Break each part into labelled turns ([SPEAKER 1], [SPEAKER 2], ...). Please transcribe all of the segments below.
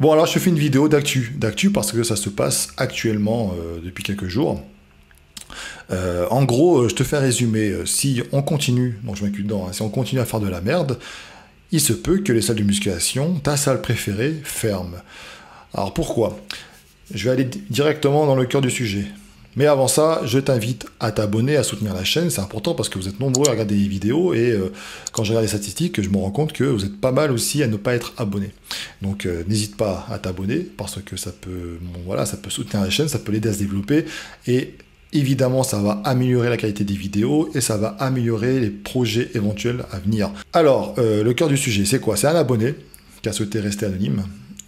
[SPEAKER 1] Bon, alors je te fais une vidéo d'actu parce que ça se passe actuellement depuis quelques jours. En gros, je te fais un résumé. Si on continue, donc je m'inclus dedans, hein, si on continue à faire de la merde, il se peut que les salles de musculation, ta salle préférée, ferment. Alors pourquoi? Je vais aller directement dans le cœur du sujet. Mais avant ça, je t'invite à t'abonner, à soutenir la chaîne. C'est important parce que vous êtes nombreux à regarder les vidéos et quand je regarde les statistiques, je me rends compte que vous êtes pas mal aussi à ne pas être abonné. Donc n'hésite pas à t'abonner parce que ça peut, bon, voilà, ça peut soutenir la chaîne, ça peut l'aider à se développer et évidemment, ça va améliorer la qualité des vidéos et ça va améliorer les projets éventuels à venir. Alors, le cœur du sujet, c'est quoi? C'est un abonné qui a souhaité rester anonyme.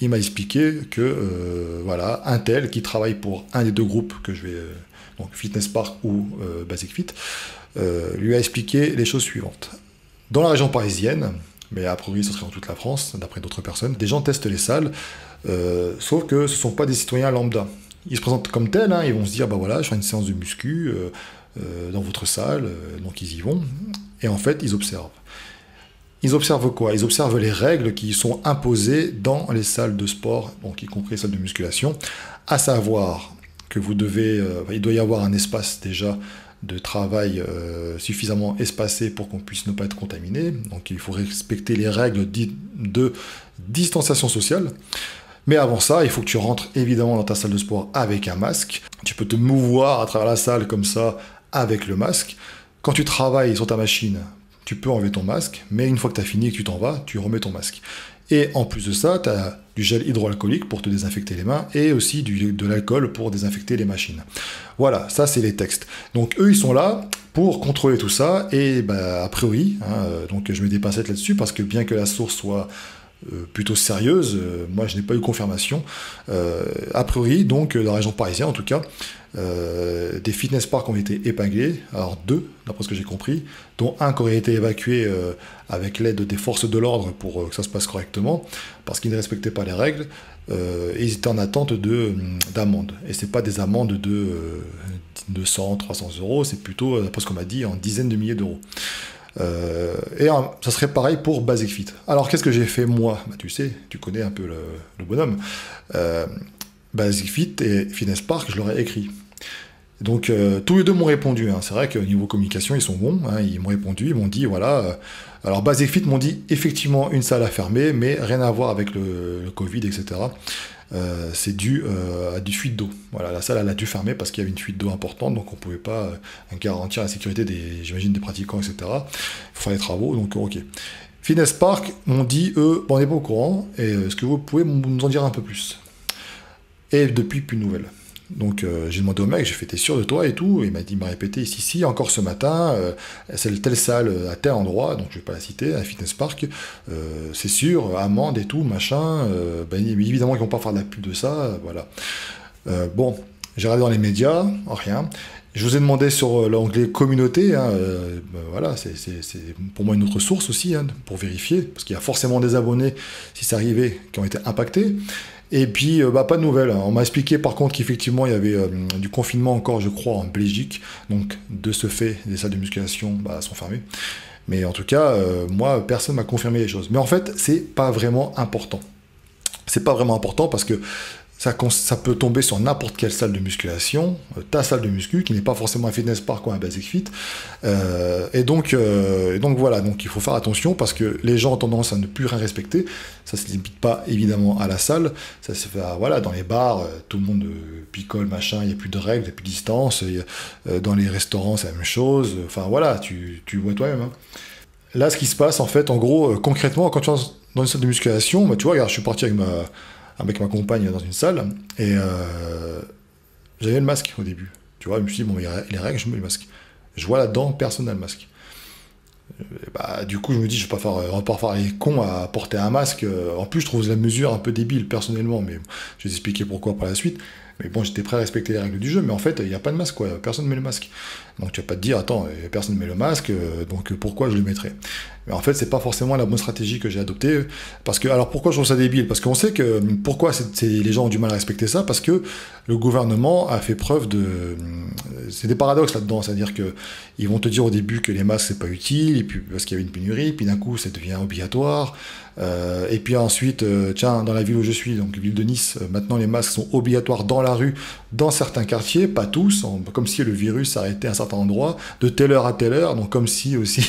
[SPEAKER 1] Il m'a expliqué que, voilà, un tel qui travaille pour un des deux groupes que je vais, donc Fitness Park ou Basic Fit, lui a expliqué les choses suivantes. Dans la région parisienne, mais a priori ce serait dans toute la France, d'après d'autres personnes, des gens testent les salles, sauf que ce ne sont pas des citoyens lambda. Ils se présentent comme tels, hein, ils vont se dire, bah voilà, je fais une séance de muscu dans votre salle, donc ils y vont, et en fait, ils observent. Ils observent quoi? Ils observent les règles qui sont imposées dans les salles de sport, donc y compris les salles de musculation, à savoir que vous devez, il doit y avoir un espace déjà de travail suffisamment espacé pour qu'on puisse ne pas être contaminé, donc il faut respecter les règles de distanciation sociale. Mais avant ça, il faut que tu rentres évidemment dans ta salle de sport avec un masque. Tu peux te mouvoir à travers la salle comme ça avec le masque. Quand tu travailles sur ta machine, tu peux enlever ton masque, mais une fois que tu as fini et que tu t'en vas, tu remets ton masque. Et en plus de ça, tu as du gel hydroalcoolique pour te désinfecter les mains et aussi de l'alcool pour désinfecter les machines. Voilà, ça c'est les textes. Donc eux, ils sont là pour contrôler tout ça et bah, a priori, hein, donc je mets des pincettes là-dessus parce que bien que la source soit plutôt sérieuse, moi je n'ai pas eu confirmation. A priori, donc dans la région parisienne en tout cas, des fitness parks ont été épinglés, alors deux, d'après ce que j'ai compris, dont un qui aurait été évacué avec l'aide des forces de l'ordre pour que ça se passe correctement, parce qu'ils ne respectaient pas les règles, et ils étaient en attente d'amendes. Et c'est pas des amendes de 200, 300 euros, c'est plutôt, d'après ce qu'on m'a dit, en dizaines de milliers d'euros. Et ça serait pareil pour Basic Fit. Alors qu'est-ce que j'ai fait moi? Bah, tu sais, tu connais un peu le bonhomme. Basic Fit et Fitness Park, je leur ai écrit. Donc tous les deux m'ont répondu, hein. C'est vrai qu'au niveau communication, ils sont bons, hein. Ils m'ont répondu, ils m'ont dit, voilà... alors Basic Fit m'ont dit, effectivement, une salle à fermer, mais rien à voir avec le Covid, etc. C'est dû à du fuite d'eau. Voilà, la salle elle a dû fermer parce qu'il y avait une fuite d'eau importante, donc on ne pouvait pas garantir la sécurité j'imagine, des pratiquants, etc. Il faut faire les travaux, donc ok. Fitness Park m'ont dit, eux, bon, on n'est pas au courant, et est-ce que vous pouvez nous en dire un peu plus? Et depuis, plus de nouvelles. Donc j'ai demandé au mec, j'ai fait, t'es sûr de toi et tout? Et il m'a répété, ici, si, encore ce matin, c'est telle salle à tel endroit, donc je vais pas la citer, un fitness park, c'est sûr, amende et tout, machin, ben, évidemment qu'ils vont pas faire de la pub de ça, voilà. Bon, j'ai regardé dans les médias, rien. Je vous ai demandé sur l'onglet communauté, hein, ben voilà, c'est pour moi une autre source aussi, hein, pour vérifier, parce qu'il y a forcément des abonnés, si c'est arrivé, qui ont été impactés. Et puis, bah, pas de nouvelles. On m'a expliqué par contre qu'effectivement, il y avait du confinement encore, je crois, en Belgique. Donc, de ce fait, les salles de musculation bah, sont fermées. Mais en tout cas, moi, personne m'a confirmé les choses. Mais en fait, c'est pas vraiment important. C'est pas vraiment important parce que ça peut tomber sur n'importe quelle salle de musculation, ta salle de muscu, qui n'est pas forcément un fitness park ou un basic fit. Et donc voilà, donc il faut faire attention parce que les gens ont tendance à ne plus rien respecter. Ça ne se limite pas évidemment à la salle. Ça se fait, voilà, dans les bars, tout le monde picole, machin, il n'y a plus de règles, il n'y a plus de distance. Dans les restaurants, c'est la même chose. Enfin voilà, tu vois toi-même. Hein. Là, ce qui se passe, en fait, en gros, concrètement, quand tu es dans une salle de musculation, bah, tu vois, regarde, je suis parti avec ma compagne dans une salle, et j'avais le masque au début. Tu vois, je me suis dit, bon, il y a les règles, je mets le masque. Je vois là-dedans, personne n'a le masque. Bah, du coup, je me dis, on va pas faire les cons à porter un masque. En plus, je trouve la mesure un peu débile, personnellement, mais je vais expliquer pourquoi par la suite. Mais bon, j'étais prêt à respecter les règles du jeu, mais en fait, il n'y a pas de masque, quoi. Personne ne met le masque. Donc tu vas pas te dire, attends, personne ne met le masque, donc pourquoi je le mettrais? Mais en fait, c'est pas forcément la bonne stratégie que j'ai adoptée, parce que, alors pourquoi je trouve ça débile? Parce qu'on sait que, pourquoi les gens ont du mal à respecter ça? Parce que le gouvernement a fait preuve c'est des paradoxes là-dedans, c'est-à-dire que ils vont te dire au début que les masques c'est pas utile, et puis parce qu'il y avait une pénurie, puis d'un coup ça devient obligatoire, Et puis ensuite, tiens, dans la ville où je suis, donc ville de Nice, maintenant les masques sont obligatoires dans la rue, dans certains quartiers, pas tous, comme si le virus s'arrêtait à un certain endroit, de telle heure à telle heure, donc comme si aussi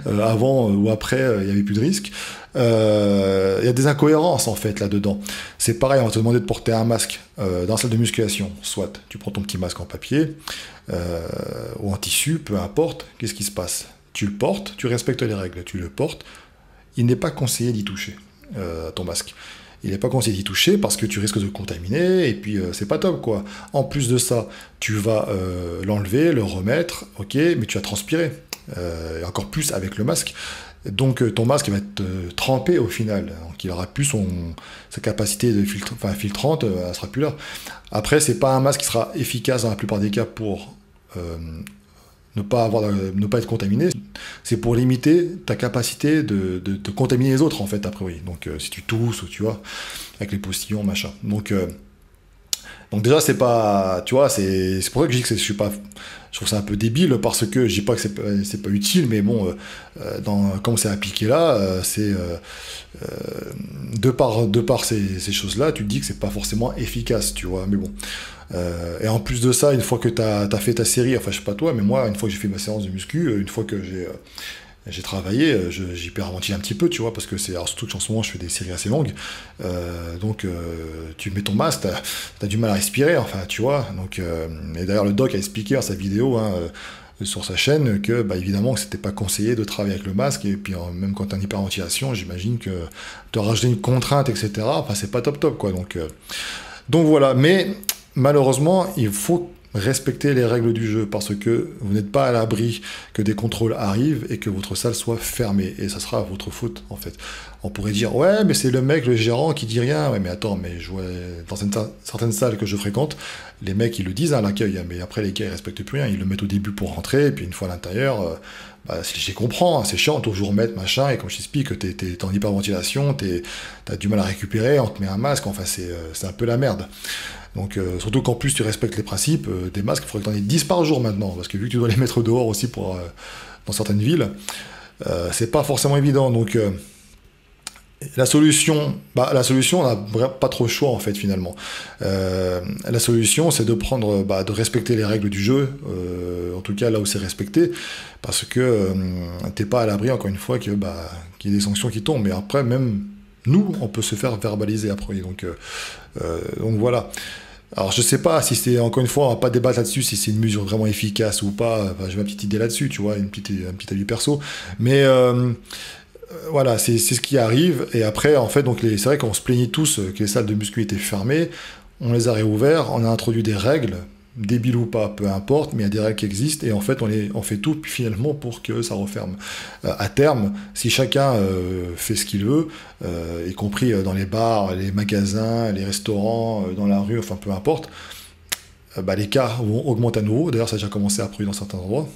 [SPEAKER 1] avant ou après il n'y avait plus de risque. Il y a des incohérences en fait là-dedans. C'est pareil, on va te demander de porter un masque dans la salle de musculation. Soit tu prends ton petit masque en papier ou en tissu, peu importe. Qu'est-ce qui se passe? Tu le portes, tu respectes les règles, tu le portes. Il n'est pas conseillé d'y toucher, ton masque. Il n'est pas conseillé d'y toucher parce que tu risques de le contaminer et puis c'est pas top quoi. En plus de ça, tu vas l'enlever, le remettre, ok, mais tu vas transpirer. Et encore plus avec le masque. Donc ton masque va être trempé au final, donc il aura plus sa capacité de filtrante, elle sera plus là. Après, c'est pas un masque qui sera efficace dans la plupart des cas pour ne pas être contaminé. C'est pour limiter ta capacité de contaminer les autres en fait après oui. Donc si tu tousses ou tu vois avec les postillons machin. Donc déjà c'est pas, tu vois, c'est pour ça que je dis que je trouve ça un peu débile parce que je dis pas que c'est pas utile, mais bon, comme c'est appliqué là, de par ces choses-là, tu te dis que c'est pas forcément efficace, tu vois, mais bon. Et en plus de ça, une fois que t'as fait ta série, enfin je sais pas toi, mais moi, une fois que j'ai fait ma séance de muscu, une fois que j'ai travaillé, j'hyperventile un petit peu, tu vois, parce que surtout qu'en ce moment, je fais des séries assez longues. Donc, tu mets ton masque, t'as du mal à respirer, enfin, tu vois. Donc, et d'ailleurs, le doc a expliqué dans sa vidéo, hein, sur sa chaîne, que, bah, évidemment, que c'était pas conseillé de travailler avec le masque. Et puis, même quand t'es en hyperventilation, j'imagine que te rajouter une contrainte, etc., enfin, c'est pas top, quoi. Donc voilà. Mais, malheureusement, il faut respectez les règles du jeu parce que vous n'êtes pas à l'abri que des contrôles arrivent et que votre salle soit fermée et ça sera votre faute en fait. On pourrait dire ouais mais c'est le mec, le gérant qui dit rien. Ouais mais attends, mais je vois dans certaines salles que je fréquente, les mecs ils le disent à l'accueil, mais après les gars ils respectent plus rien, ils le mettent au début pour rentrer et puis une fois à l'intérieur, je les comprends, c'est chiant, toujours mettre machin et comme je t'explique, t'es en hyperventilation, t'as du mal à récupérer, on te met un masque, enfin c'est un peu la merde. Donc, surtout qu'en plus tu respectes les principes des masques, il faudrait que tu en aies 10 par jour maintenant, parce que vu que tu dois les mettre dehors aussi dans certaines villes, c'est pas forcément évident. Donc, la solution, on n'a pas trop le choix en fait finalement. La solution, c'est de de respecter les règles du jeu, en tout cas là où c'est respecté, parce que t'es pas à l'abri encore une fois qu'il y ait des sanctions qui tombent. Mais après, même nous, on peut se faire verbaliser après. Donc voilà. Alors je sais pas si c'est, encore une fois, on va pas débattre là-dessus, si c'est une mesure vraiment efficace ou pas, enfin, j'ai ma petite idée là-dessus, tu vois, un petit avis perso, mais voilà, c'est ce qui arrive, et après, en fait, donc c'est vrai qu'on se plaignait tous que les salles de muscu étaient fermées, on les a réouvertes, on a introduit des règles, débiles ou pas, peu importe, mais il y a des règles qui existent, et en fait, on fait tout finalement pour que ça referme. À terme, si chacun fait ce qu'il veut, y compris dans les bars, les magasins, les restaurants, dans la rue, enfin peu importe, les cas vont augmenter à nouveau. D'ailleurs, ça a déjà commencé à produire dans certains endroits.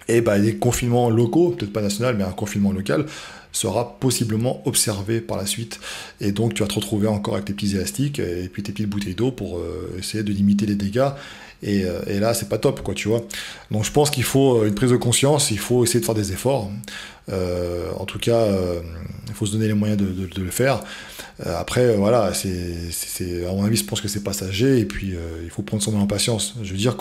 [SPEAKER 1] Et les confinements locaux, peut-être pas national, mais un confinement local, sera possiblement observé par la suite. Et donc, tu vas te retrouver encore avec tes petits élastiques et puis tes petites bouteilles d'eau pour essayer de limiter les dégâts. Et là, c'est pas top, quoi, tu vois. Donc, je pense qu'il faut une prise de conscience, il faut essayer de faire des efforts. En tout cas, il faut se donner les moyens de le faire. Après, voilà, à mon avis, je pense que c'est passager, et puis il faut prendre son mal en patience. Je veux dire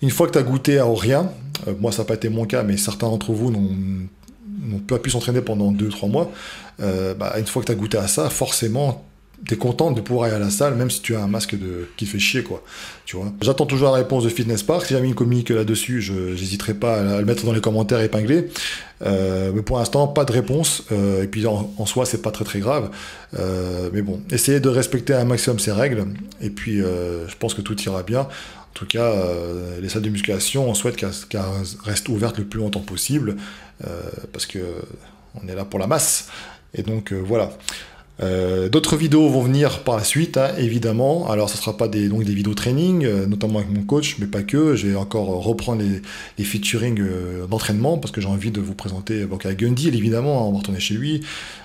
[SPEAKER 1] une fois que tu as goûté à rien, moi ça n'a pas été mon cas, mais certains d'entre vous n'ont pas pu s'entraîner pendant 2-3 mois, une fois que tu as goûté à ça, forcément, t'es content de pouvoir aller à la salle, même si tu as un masque qui fait chier, quoi. Tu vois. J'attends toujours la réponse de Fitness Park. Si jamais il communique là-dessus, j'hésiterai pas à le mettre dans les commentaires épinglés. Mais pour l'instant, pas de réponse. Et puis en soi, c'est pas très très grave. Mais bon, essayez de respecter un maximum ces règles. Et puis, je pense que tout ira bien. En tout cas, les salles de musculation, on souhaite qu'elles restent ouvertes le plus longtemps possible. Parce que on est là pour la masse. Et donc, voilà. D'autres vidéos vont venir par la suite, hein, évidemment. Alors, ce ne sera pas des vidéos training, notamment avec mon coach, mais pas que. Je vais encore reprendre les featuring d'entraînement parce que j'ai envie de vous présenter avec Gundy, évidemment, hein, on va retourner chez lui.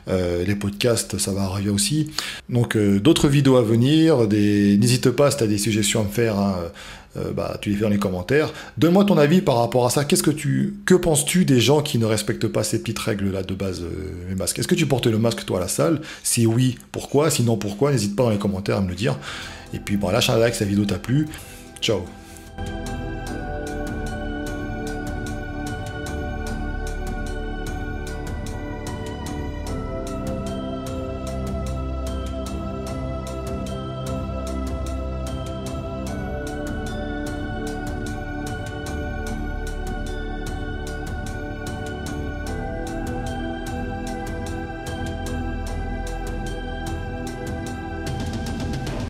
[SPEAKER 1] Les podcasts, ça va arriver aussi. Donc, d'autres vidéos à venir. N'hésite pas si tu as des suggestions à me faire. Hein, tu les fais dans les commentaires. Donne-moi ton avis par rapport à ça. Que penses-tu des gens qui ne respectent pas ces petites règles-là de base, les masques? Est-ce que tu portes le masque, toi, à la salle? Si oui, pourquoi? Sinon, pourquoi? N'hésite pas dans les commentaires à me le dire. Et puis, bon, lâche un like si la vidéo t'a plu. Ciao.